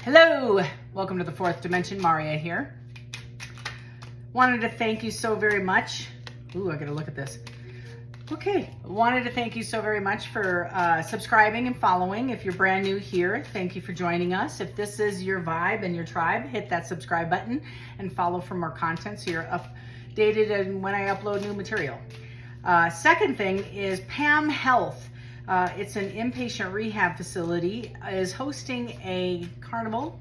Hello, welcome to the fourth dimension. Maria here. Wanted to thank you so very much. Ooh, I gotta look at this. Okay, wanted to thank you so very much for subscribing and following. If you're brand new here, thank you for joining us. If this is your vibe and your tribe, hit that subscribe button and follow for more content so you're updated and when I upload new material. Second thing is Pam Health. It's an inpatient rehab facility, is hosting a carnival,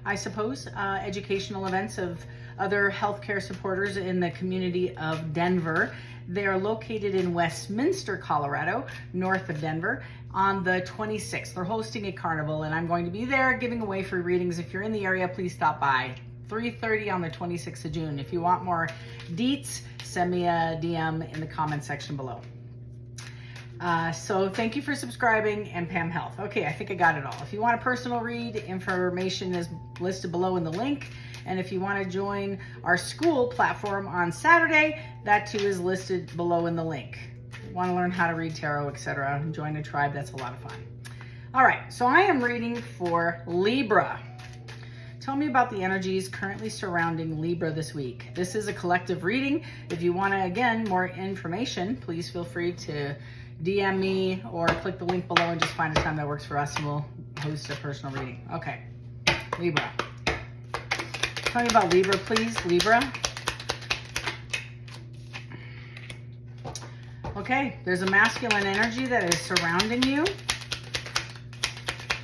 I suppose, educational events of other healthcare supporters in the community of Denver. They are located in Westminster, Colorado, north of Denver, on the 26th. They're hosting a carnival, and I'm going to be there giving away free readings. If you're in the area, please stop by. 3:30 on the 26th of June. If you want more deets, send me a DM in the comment section below. So thank you for subscribing and Pam Health. Okay, I think I got it all. If you want a personal read, information is listed below in the link. And if you want to join our school platform on Saturday, that too is listed below in the link. If you want to learn how to read tarot, etc., join a tribe. That's a lot of fun. All right, so I am reading for Libra. Tell me about the energies currently surrounding Libra this week. This is a collective reading. If you want to, again, more information, please feel free to DM me or click the link below and just find a time that works for us and we'll host a personal reading. Okay, Libra. Tell me about Libra, please, Libra. Okay, there's a masculine energy that is surrounding you.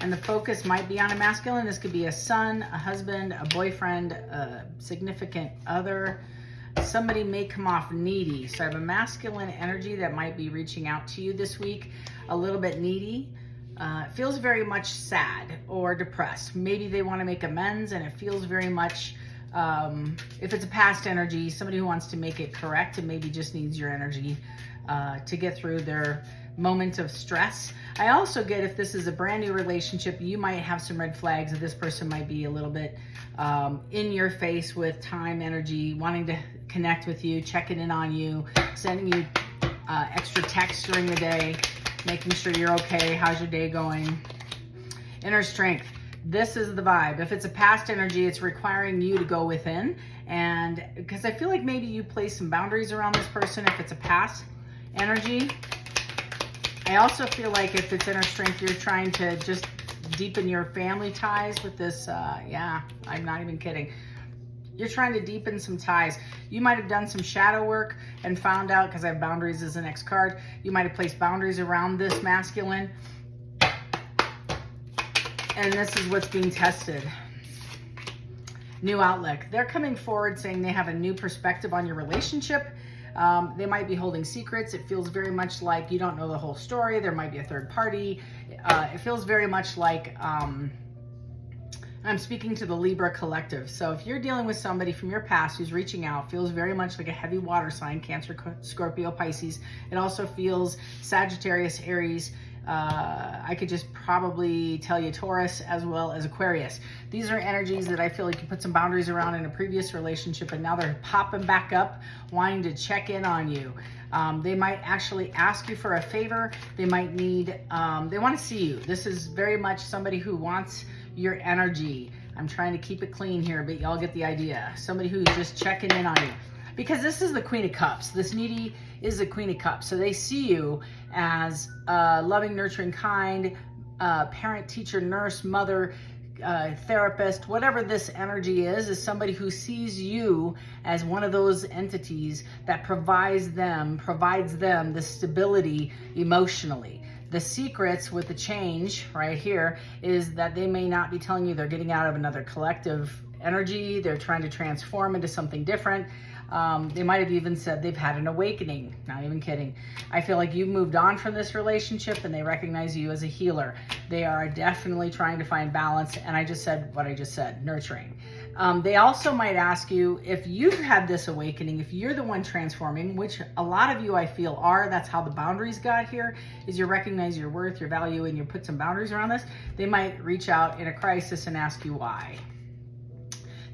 And the focus might be on a masculine. This could be a son, a husband, a boyfriend, a significant other. Somebody may come off needy. So I have a masculine energy that might be reaching out to you this week, a little bit needy. It feels very much sad or depressed. Maybe they want to make amends, and it feels very much, if it's a past energy, somebody who wants to make it correct and maybe just needs your energy to get through their moment of stress. I also get, if this is a brand new relationship, you might have some red flags that this person might be a little bit in your face with time, energy, wanting to connect with you, checking in on you, sending you extra texts during the day, making sure you're okay. How's your day going? Inner strength. This is the vibe. If it's a past energy, it's requiring you to go within. And because I feel like maybe you place some boundaries around this person if it's a past energy. I also feel like if it's inner strength, you're trying to just deepen your family ties with this. Yeah, I'm not even kidding. You're trying to deepen some ties. You might have done some shadow work and found out, because I have boundaries as the next card, you might have placed boundaries around this masculine. And this is what's being tested. New outlook. They're coming forward saying they have a new perspective on your relationship. They might be holding secrets. It feels very much like you don't know the whole story. There might be a third party. It feels very much like I'm speaking to the Libra collective. So if you're dealing with somebody from your past who's reaching out, feels very much like a heavy water sign, Cancer, Scorpio, Pisces. It also feels Sagittarius, Aries. I could just probably tell you Taurus as well as Aquarius. These are energies that I feel like you put some boundaries around in a previous relationship, and now they're popping back up, wanting to check in on you. They might actually ask you for a favor. They might need, they want to see you. This is very much somebody who wants your energy. I'm trying to keep it clean here, but y'all get the idea. Somebody who's just checking in on you. Because this is the Queen of Cups. This needy is the Queen of Cups. So they see you as loving, nurturing, kind, parent, teacher, nurse, mother, therapist, whatever this energy is somebody who sees you as one of those entities that provides them the stability emotionally. The secrets with the change right here is that they may not be telling you they're getting out of another collective energy. They're trying to transform into something different. They might have even said they've had an awakening. Not even kidding. I feel like you've moved on from this relationship and they recognize you as a healer. They are definitely trying to find balance. And I just said what I just said, nurturing. They also might ask you if you've had this awakening, if you're the one transforming, which a lot of you I feel are. That's how the boundaries got here, is you recognize your worth, your value, and you put some boundaries around this. They might reach out in a crisis and ask you why.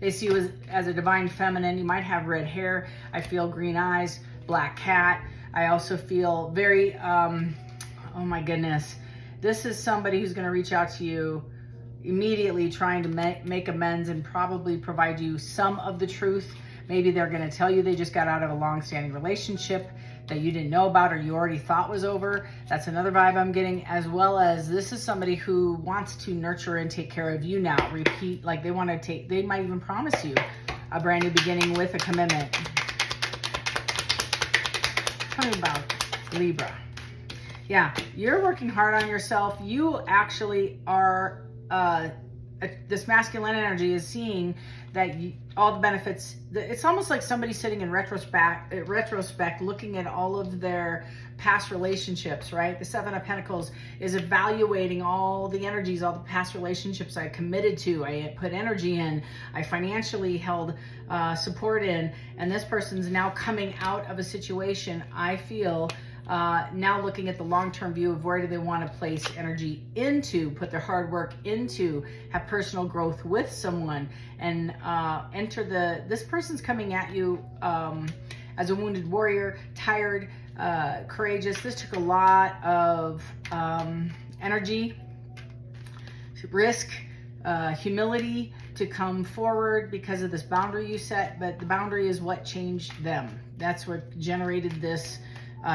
They see you as a divine feminine. You might have red hair. I feel green eyes, black cat. I also feel very, oh my goodness. This is somebody who's going to reach out to you. immediately trying to make amends and probably provide you some of the truth. Maybe they're going to tell you they just got out of a long-standing relationship that you didn't know about or you already thought was over. That's another vibe I'm getting, as well as this is somebody who wants to nurture and take care of you now. Repeat, like they might even promise you a brand new beginning with a commitment. Tell me about Libra. Yeah, you're working hard on yourself. You actually are, this masculine energy is seeing that all the benefits. It's almost like somebody sitting in retrospect, looking at all of their past relationships, right? The Seven of Pentacles is evaluating all the energies, all the past relationships I committed to, I put energy in, I financially held support in, and this person's now coming out of a situation, I feel, now looking at the long-term view of where do they want to place energy into, put their hard work into, have personal growth with someone, and this person's coming at you as a wounded warrior, tired, courageous. This took a lot of energy, risk, humility to come forward because of this boundary you set, but the boundary is what changed them. That's what generated this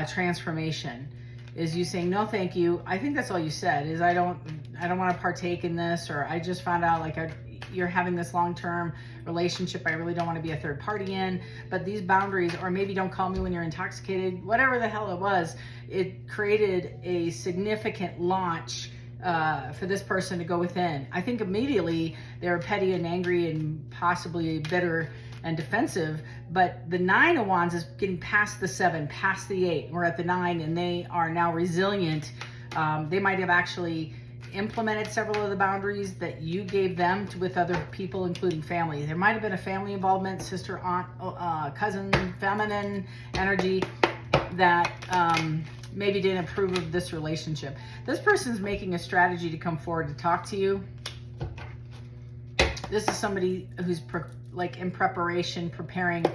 transformation, is you saying, no, thank you. I think that's all you said, is I don't want to partake in this, or I just found out like you're having this long-term relationship I really don't want to be a third party in, but these boundaries, or maybe don't call me when you're intoxicated, whatever the hell it was, it created a significant launch for this person to go within. I think immediately they were petty and angry and possibly bitter and defensive, but the Nine of Wands is getting past the 7, past the 8. We're at the 9, and they are now resilient. They might have actually implemented several of the boundaries that you gave them with other people, including family. There might have been a family involvement, sister, aunt, cousin, feminine energy that maybe didn't approve of this relationship. This person's making a strategy to come forward to talk to you. This is somebody who's in preparation, preparing.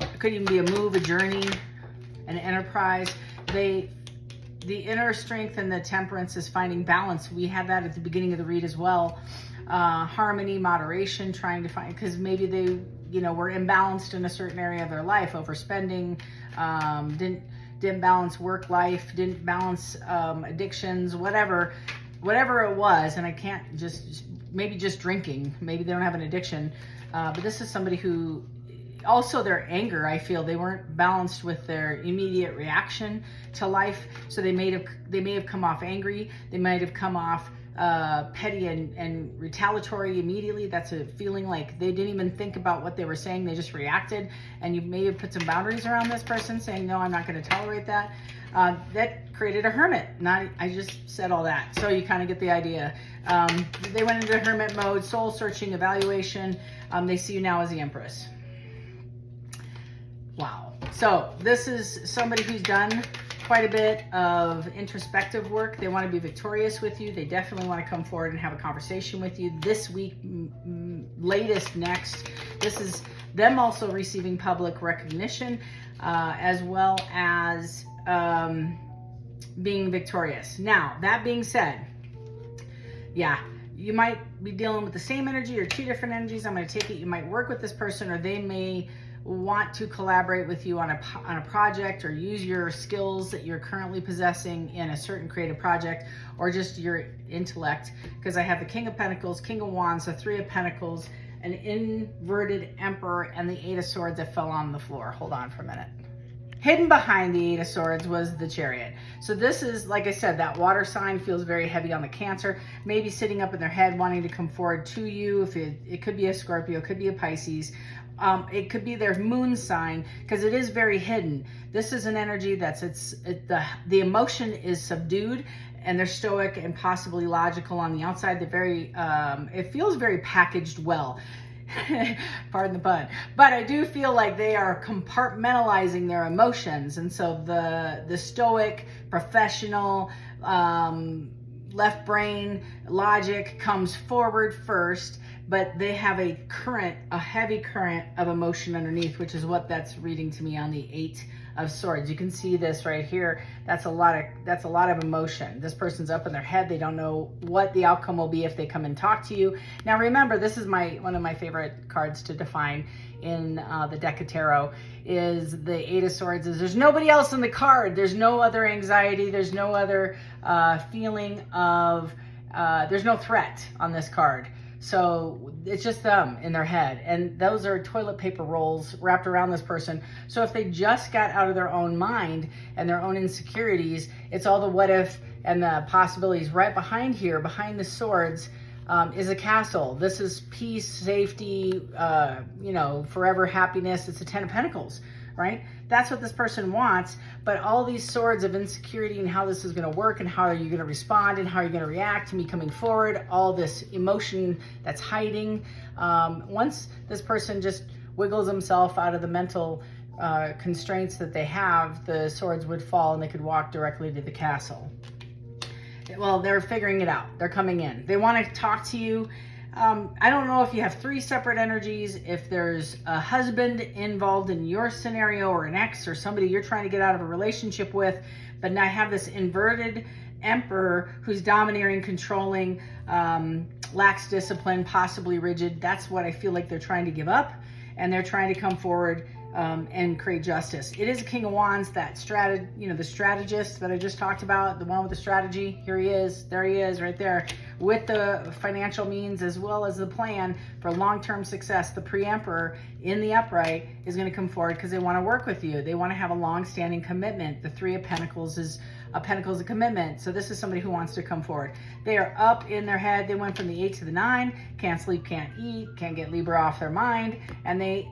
It could even be a move, a journey, an enterprise. The inner strength and the temperance is finding balance. We had that at the beginning of the read as well. Harmony, moderation, trying to find, because maybe they, were imbalanced in a certain area of their life, overspending, didn't balance work life, didn't balance addictions, whatever it was. And I can't maybe just drinking, maybe they don't have an addiction. But this is somebody who, also their anger, I feel they weren't balanced with their immediate reaction to life. So they may have come off angry. They might have come off petty and retaliatory immediately. That's a feeling like they didn't even think about what they were saying. They just reacted. And you may have put some boundaries around this person saying, no, I'm not going to tolerate that. That created a hermit. I just said all that. So you kind of get the idea. They went into hermit mode, soul searching, evaluation. They see you now as the Empress. Wow. So this is somebody who's done quite a bit of introspective work. They want to be victorious with you. They definitely want to come forward and have a conversation with you this week, latest next. This is them also receiving public recognition, as well as being victorious. Now, that being said, yeah, you might be dealing with the same energy or two different energies. I'm going to take it. You might work with this person, or they may want to collaborate with you on a project, or use your skills that you're currently possessing in a certain creative project, or just your intellect. Because I have the King of Pentacles, King of Wands, the Three of Pentacles, an inverted Emperor, and the Eight of Swords that fell on the floor. Hold on for a minute. Hidden behind the Eight of Swords was the Chariot. So this is, like I said, that water sign feels very heavy on the Cancer, maybe sitting up in their head wanting to come forward to you. If it could be a Scorpio, it could be a Pisces. It could be their moon sign, because it is very hidden. This is an energy that's the emotion is subdued, and they're stoic and possibly logical on the outside. They're very it feels very packaged well. Pardon the pun, but I do feel like they are compartmentalizing their emotions, and so the stoic, professional, left brain logic comes forward first, but they have a heavy current of emotion underneath, which is what that's reading to me on the Eight of Swords. You can see this right here. That's a lot of emotion. This person's up in their head. They don't know what the outcome will be if they come and talk to you. Now remember, this is one of my favorite cards to define in the deck of tarot, is the Eight of Swords. Is there's nobody else in the card. There's no other anxiety. There's no other feeling of, there's no threat on this card. So it's just them in their head. And those are toilet paper rolls wrapped around this person. So if they just got out of their own mind and their own insecurities, it's all the what if and the possibilities. Right behind here, behind the Swords, is a castle. This is peace, safety, forever happiness. It's the Ten of Pentacles, right? That's what this person wants. But all these swords of insecurity and how this is going to work and how are you going to respond and how are you going to react to me coming forward, all this emotion that's hiding. Once this person just wiggles himself out of the mental constraints that they have, the swords would fall and they could walk directly to the castle. Well, they're figuring it out. They're coming in. They want to talk to you. I don't know if you have three separate energies, if there's a husband involved in your scenario or an ex or somebody you're trying to get out of a relationship with, but now I have this inverted Emperor who's domineering, controlling, lacks discipline, possibly rigid. That's what I feel like they're trying to give up, and they're trying to come forward and create justice. It is a King of Wands, that the strategist that I just talked about, the one with the strategy. Here he is, there he is, right there, with the financial means as well as the plan for long-term success. The pre-emperor in the upright is going to come forward because they want to work with you. They want to have a long-standing commitment. The Three of Pentacles is a commitment. So this is somebody who wants to come forward. They are up in their head. They went from the 8 to the 9, can't sleep, can't eat, can't get Libra off their mind. And they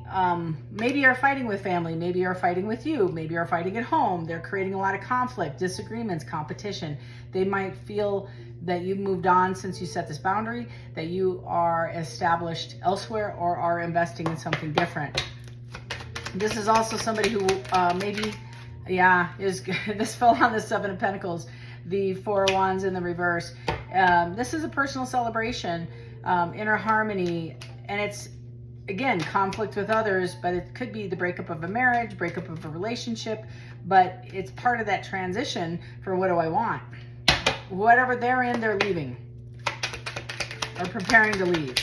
maybe are fighting with family, maybe are fighting with you, maybe are fighting at home. They're creating a lot of conflict, disagreements, competition. They might feel that you've moved on since you set this boundary, that you are established elsewhere or are investing in something different. This is also somebody who this fell on the Seven of Pentacles, the Four of Wands in the reverse. This is a personal celebration, inner harmony, and it's, again, conflict with others, but it could be the breakup of a marriage, breakup of a relationship, but it's part of that transition for what do I want? Whatever they're in, they're leaving or preparing to leave.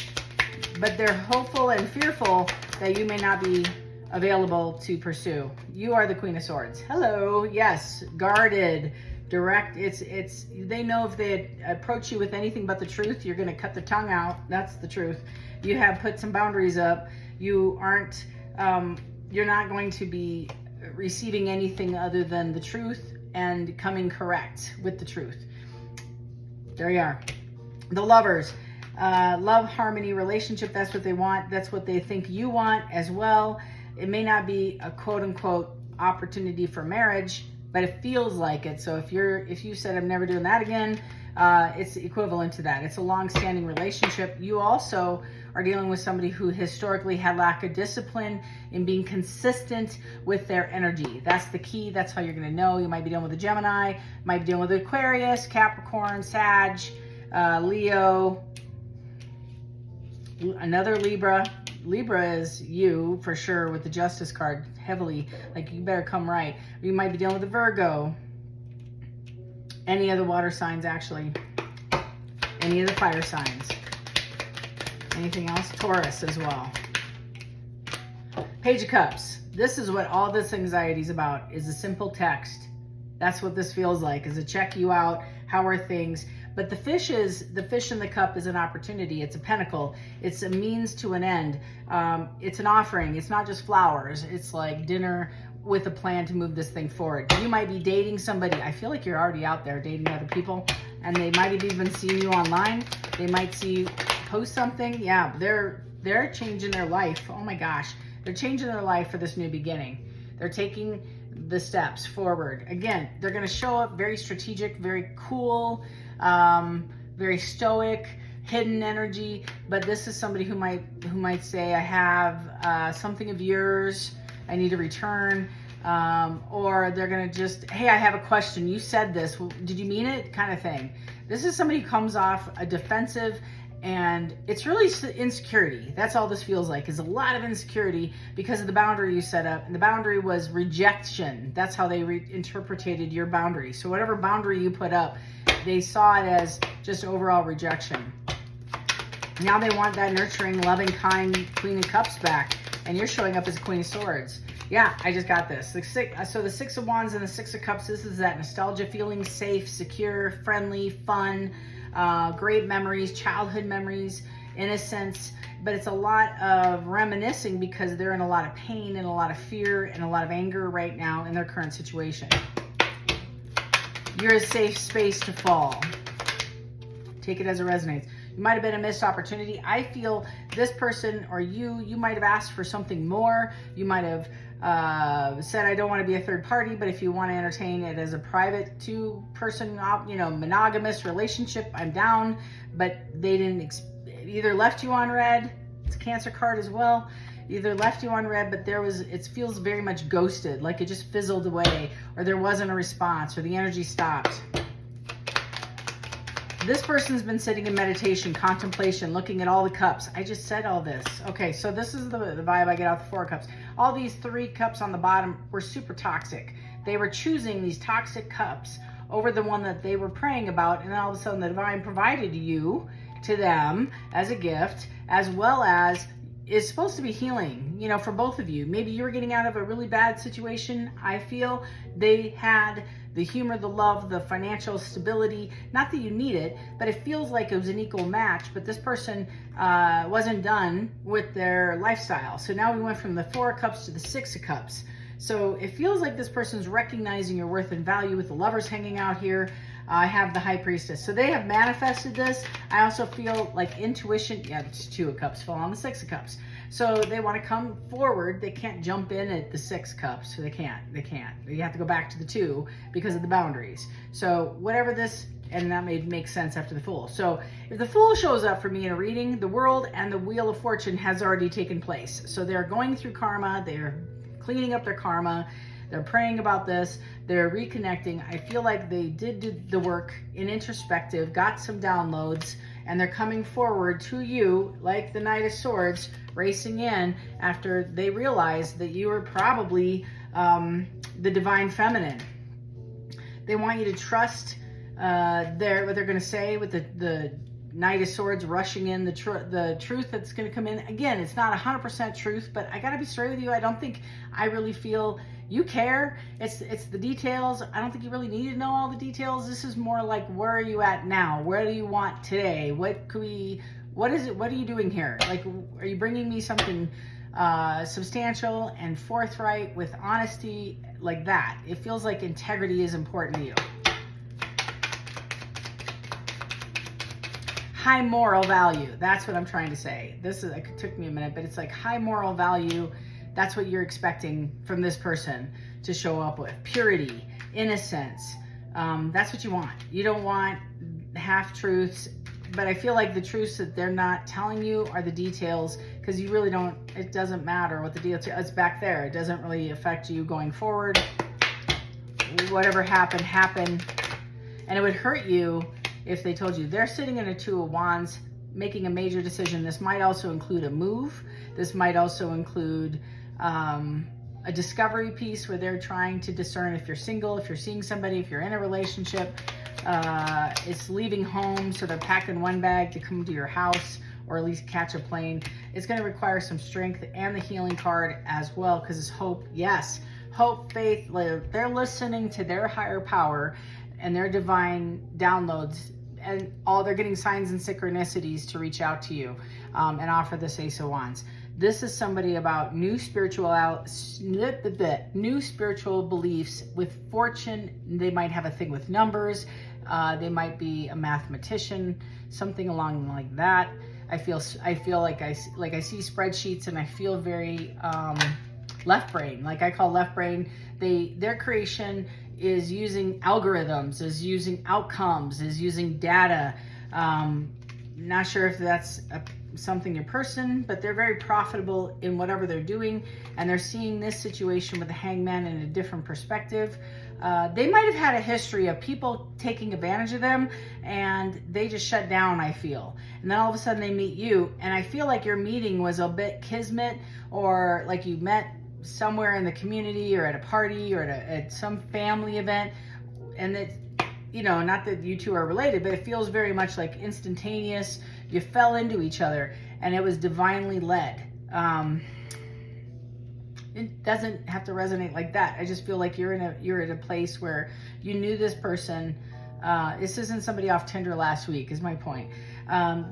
But they're hopeful and fearful that you may not be available to pursue. You are the Queen of Swords. Hello. Yes. Guarded, direct. They know if they approach you with anything but the truth, you're going to cut the tongue out. That's the truth. You have put some boundaries up. You aren't, you're not going to be receiving anything other than the truth and coming correct with the truth. There you are. The Lovers. Love, harmony, relationship. That's what they want. That's what they think you want as well. It may not be a quote-unquote opportunity for marriage, but it feels like it. So if you said I'm never doing that again, it's equivalent to that. It's a long-standing relationship. You also are dealing with somebody who historically had lack of discipline in being consistent with their energy. That's the key. That's how you're going to know. You might be dealing with a Gemini, might be dealing with Aquarius, Capricorn, Sag, Leo, another Libra. Libra is you for sure with the Justice card, heavily, like you better come right. You might be dealing with a Virgo, any of the water signs actually, any of the fire signs, anything else, Taurus as well. Page of Cups. This is what all this anxiety is about, is a simple text. That's what this feels like, is to check you out. How are things? But the fish in the cup is an opportunity. It's a pentacle. It's a means to an end. It's an offering. It's not just flowers. It's like dinner with a plan to move this thing forward. You might be dating somebody. I feel like you're already out there dating other people, and they might have even seen you online. They might see you post something. Yeah, they're changing their life. Oh my gosh. They're changing their life for this new beginning. They're taking the steps forward. Again, they're going to show up very strategic, very cool, very stoic, hidden energy. But this is somebody who might say, I have something of yours, I need to return. Or they're going to just, hey, I have a question. You said this. Did you mean it? Kind of thing. This is somebody who comes off a defensive And it's really insecurity. That's all this feels like, is a lot of insecurity because of the boundary you set up. And the boundary was rejection. That's how they interpreted your boundary. So whatever boundary you put up, they saw it as just overall rejection. Now they want that nurturing, loving, kind Queen of Cups back. And you're showing up as Queen of Swords. Yeah, I just got this. So the Six of Wands and the Six of Cups, this is that nostalgia feeling, safe, secure, friendly, fun, great memories, childhood memories, innocence. But it's a lot of reminiscing because they're in a lot of pain and a lot of fear and a lot of anger right now in their current situation. You're a safe space to fall. Take it as it resonates. You might have been a missed opportunity. I feel this person or you might have asked for something more. You might have said, I don't want to be a third party, but if you want to entertain it as a private two-person, monogamous relationship, I'm down. But they didn't, either left you on red. It's a Cancer card as well. Either left you on red, but it feels very much ghosted, like it just fizzled away, or there wasn't a response, or the energy stopped. This person's been sitting in meditation, contemplation, looking at all the cups. I just said all this. Okay, so this is the vibe I get out the Four of Cups. All these 3 cups on the bottom were super toxic. They were choosing these toxic cups over the one that they were praying about, and all of a sudden the divine provided you to them as a gift, as well as is supposed to be healing, for both of you. Maybe you were getting out of a really bad situation. I feel they had the humor, the love, the financial stability. Not that you need it, but it feels like it was an equal match. But this person wasn't done with their lifestyle. So now we went from the Four of Cups to the Six of Cups. So it feels like this person's recognizing your worth and value with the Lovers hanging out here. I have the High Priestess. So they have manifested this. I also feel like intuition. Yeah, it's 2 of Cups fell on the 6 of Cups. So they want to come forward. They can't jump in at the 6 cups. So they can't. You have to go back to the 2 because of the boundaries. So whatever this, and that may make sense after the Fool. So if the Fool shows up for me in a reading, the World and the Wheel of Fortune has already taken place. So they're going through karma. They're cleaning up their karma. They're praying about this. They're reconnecting. I feel like they did do the work in introspective, got some downloads, and they're coming forward to you like the Knight of Swords, racing in after they realized that you were probably the divine feminine. They want you to trust what they're going to say with the Knight of Swords rushing in, the truth that's going to come in. Again, it's not 100% truth, but I got to be straight with you. I don't think I really feel you care. It's the details. I don't think you really need to know all the details. This is more like, where are you at now? Where do you want today? What is it? What are you doing here? Like, are you bringing me something substantial and forthright with honesty like that? It feels like integrity is important to you. High moral value. That's what I'm trying to say. It took me a minute, but it's like high moral value. That's what you're expecting from this person to show up with. Purity, innocence. That's what you want. You don't want half-truths, but I feel like the truths that they're not telling you are the details, because you really don't, it doesn't matter what the deal is. It's back there. It doesn't really affect you going forward. Whatever happened, happened. And it would hurt you if they told you they're sitting in a 2 of Wands, making a major decision. This might also include a move. This might also include a discovery piece where they're trying to discern if you're single, if you're seeing somebody, if you're in a relationship. It's leaving home, so they're packing one bag to come to your house, or at least catch a plane. It's going to require some strength, and the healing card as well, because it's hope. Yes, hope, faith. They're listening to their higher power and their divine downloads, and they're getting signs and synchronicities to reach out to you and offer this Ace of Wands. This is somebody about new spiritual beliefs with fortune. They might have a thing with numbers. They might be a mathematician, something along like that. I feel like I see spreadsheets, and I feel very left brain. Like I call left brain. Their creation is using algorithms, is using outcomes, is using data. Not sure if that's something your person, but they're very profitable in whatever they're doing, and they're seeing this situation with the Hangman in a different perspective. They might have had a history of people taking advantage of them, and they just shut down, I feel. And then all of a sudden they meet you, and I feel like your meeting was a bit kismet, or like you met somewhere in the community or at a party or at some family event, and that, you know, not that you two are related, but it feels very much like instantaneous. You fell into each other and it was divinely led. It doesn't have to resonate like that. I just feel like you're at a place where you knew this person. This isn't somebody off Tinder last week, is my point.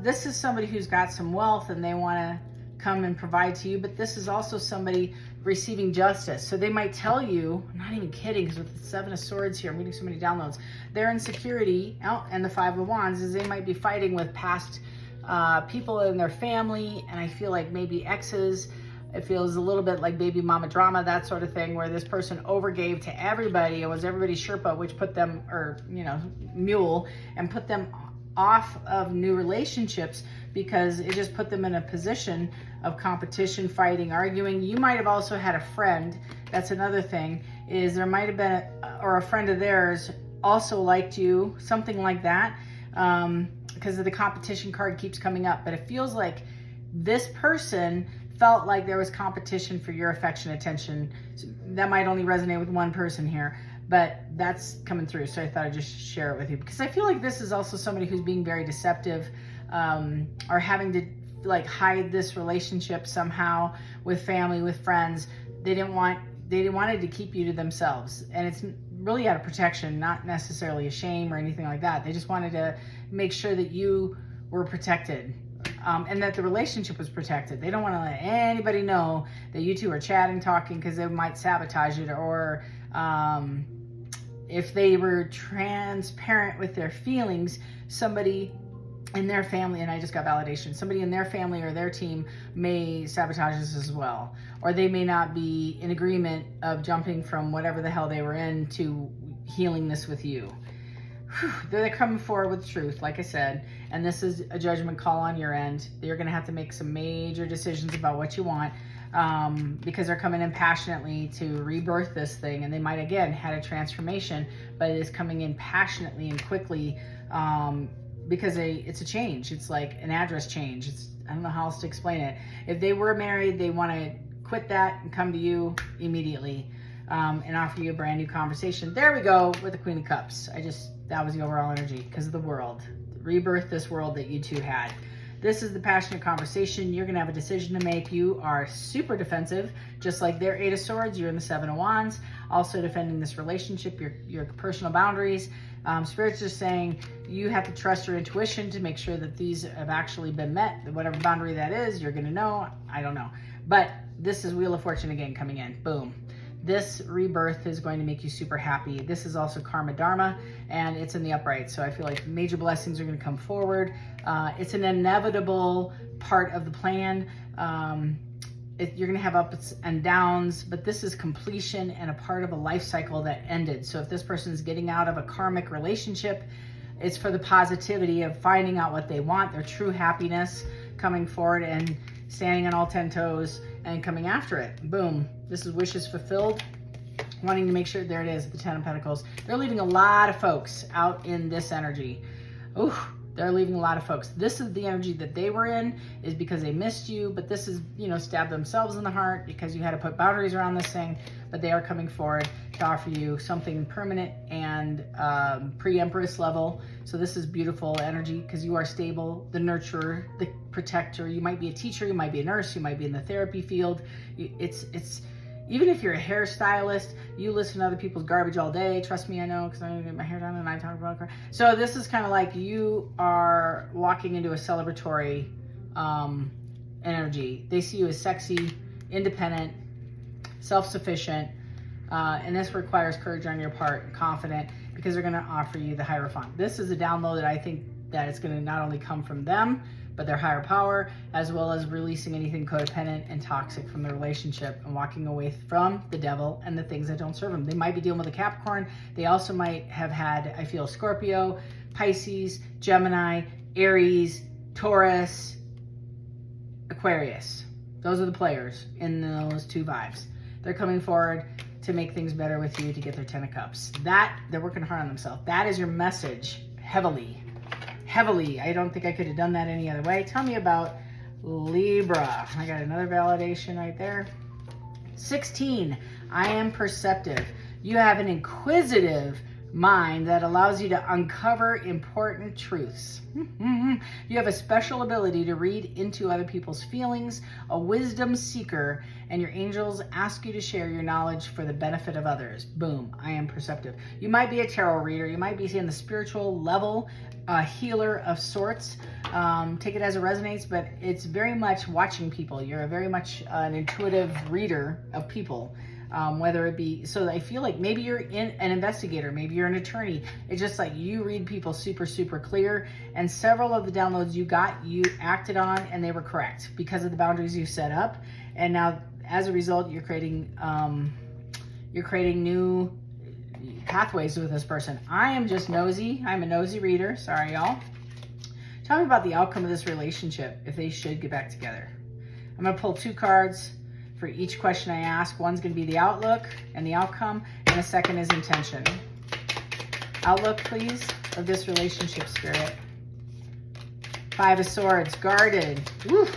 This is somebody who's got some wealth and they want to come and provide to you, but this is also somebody receiving justice. So they might tell you, I'm not even kidding, because with the Seven of Swords here, I'm getting so many downloads, their insecurity, and the Five of Wands, is they might be fighting with past people in their family, and I feel like maybe exes. It feels a little bit like baby mama drama, that sort of thing, where this person overgave to everybody. It was everybody's Sherpa, which put them, or, you know, mule, and put them off of new relationships, because it just put them in a position of competition, fighting, arguing. You might have also had a friend. That's another thing, is there might have been or a friend of theirs also liked you, something like that, because of the competition card keeps coming up. But it feels like this person felt like there was competition for your affection, attention. So that might only resonate with one person here, but that's coming through. So I thought I'd just share it with you, because I feel like this is also somebody who's being very deceptive, or having to like hide this relationship somehow with family, with friends. They wanted to keep you to themselves, and it's really out of protection, not necessarily a shame or anything like that. They just wanted to make sure that you were protected. And that the relationship was protected. They don't want to let anybody know that you two are chatting, talking, because they might sabotage it. Or if they were transparent with their feelings, somebody in their family, and I just got validation, somebody in their family or their team may sabotage this as well. Or they may not be in agreement of jumping from whatever the hell they were in to healing this with you. They're coming forward with truth, like I said, and this is a judgment call on your end. You're going to have to make some major decisions about what you want, because they're coming in passionately to rebirth this thing, and they might, again, had a transformation, but it is coming in passionately and quickly, because it's a change. It's like an address change. I don't know how else to explain it. If they were married, they want to quit that and come to you immediately, and offer you a brand new conversation. There we go with the Queen of Cups. That was the overall energy, because of the world. Rebirth this world that you two had. This is the passionate conversation. You're going to have a decision to make. You are super defensive, just like their Eight of Swords. You're in the Seven of Wands, also defending this relationship, your personal boundaries. Spirit's just saying you have to trust your intuition to make sure that these have actually been met. Whatever boundary that is, you're going to know. I don't know. But this is Wheel of Fortune again coming in. Boom. This rebirth is going to make you super happy. This is also Karma Dharma, and it's in the upright. So I feel like major blessings are going to come forward. It's an inevitable part of the plan. You're going to have ups and downs, but this is completion and a part of a life cycle that ended. So if this person's getting out of a karmic relationship, it's for the positivity of finding out what they want, their true happiness, coming forward and standing on all 10 toes and coming after it. Boom. This is wishes fulfilled. Wanting to make sure, there it is, the 10 of Pentacles. They're leaving a lot of folks out in this energy. Ooh, they're leaving a lot of folks. This is the energy that they were in, is because they missed you, but this is, stab themselves in the heart because you had to put boundaries around this thing, but they are coming forward to offer you something permanent and pre-Empress level. So this is beautiful energy, because you are stable, the nurturer, the protector. You might be a teacher, you might be a nurse, you might be in the therapy field. It's even if you're a hairstylist, you listen to other people's garbage all day. Trust me, I know, because I get my hair done and I talk about it. So this is kind of like you are walking into a celebratory energy. They see you as sexy, independent, self-sufficient, and this requires courage on your part, confident, because they're going to offer you the Hierophant. This is a download that I think that it's going to not only come from them, but their higher power, as well as releasing anything codependent and toxic from the relationship and walking away from the devil and the things that don't serve them. They might be dealing with a Capricorn. They also might have had, I feel, Scorpio, Pisces, Gemini, Aries, Taurus, Aquarius. Those are the players in those two vibes. They're coming forward to make things better with you, to get their 10 of Cups. They're working hard on themselves. That is your message, heavily. Heavily. I don't think I could have done that any other way. Tell me about Libra. I got another validation right there. 16, I am perceptive. You have an inquisitive mind that allows you to uncover important truths. You have a special ability to read into other people's feelings, a wisdom seeker, and your angels ask you to share your knowledge for the benefit of others. Boom, I am perceptive. You might be a tarot reader. You might be in the spiritual level, a healer of sorts. Take it as it resonates, but it's very much watching people. You're very much an intuitive reader of people. Whether it be, so I feel like maybe you're an investigator, maybe you're an attorney. It's just like you read people super, super clear. And several of the downloads you got, you acted on, and they were correct because of the boundaries you set up. And now, as a result, you're creating new pathways with this person. I am just nosy. I'm a nosy reader. Sorry, y'all. Tell me about the outcome of this relationship, if they should get back together. I'm going to pull 2 cards for each question I ask. One's going to be the outlook and the outcome, and the second is intention. Outlook, please, of this relationship, Spirit. 5 of Swords, guarded, woo,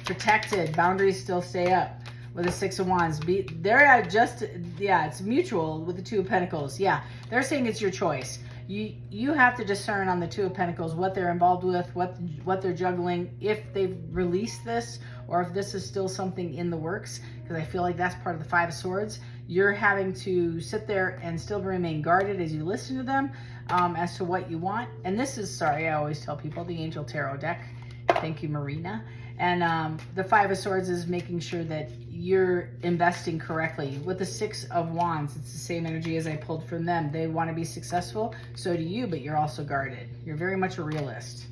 protected, boundaries still stay up. With the 6 of Wands, it's mutual with the 2 of Pentacles. Yeah, they're saying it's your choice. You have to discern on the 2 of Pentacles what they're involved with, what they're juggling, if they've released this, or if this is still something in the works, because I feel like that's part of the 5 of Swords. You're having to sit there and still remain guarded as you listen to them as to what you want. And this is, sorry, I always tell people, the Angel Tarot deck. Thank you, Marina. And the 5 of Swords is making sure that you're investing correctly. With the 6 of Wands, it's the same energy as I pulled from them. They want to be successful, so do you, but you're also guarded. You're very much a realist.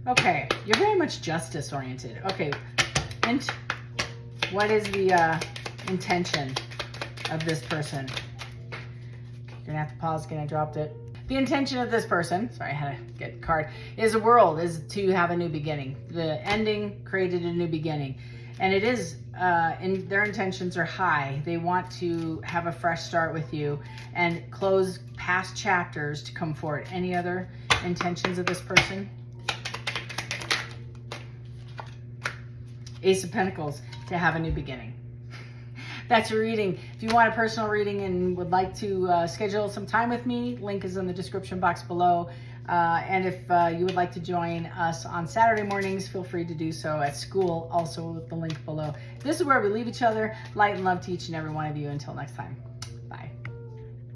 Okay, you're very much justice oriented. Okay, and what is the intention of this person? You're gonna have to pause again, I dropped it. The intention of this person, sorry, I had to get a card, is to have a new beginning. The ending created a new beginning. And it is, and their intentions are high. They want to have a fresh start with you and close past chapters to come forward. Any other intentions of this person? Ace of Pentacles, to have a new beginning. That's your reading. If you want a personal reading and would like to schedule some time with me, link is in the description box below. And if you would like to join us on Saturday mornings, feel free to do so at school, also with the link below. This is where we leave each other. Light and love to each and every one of you. Until next time.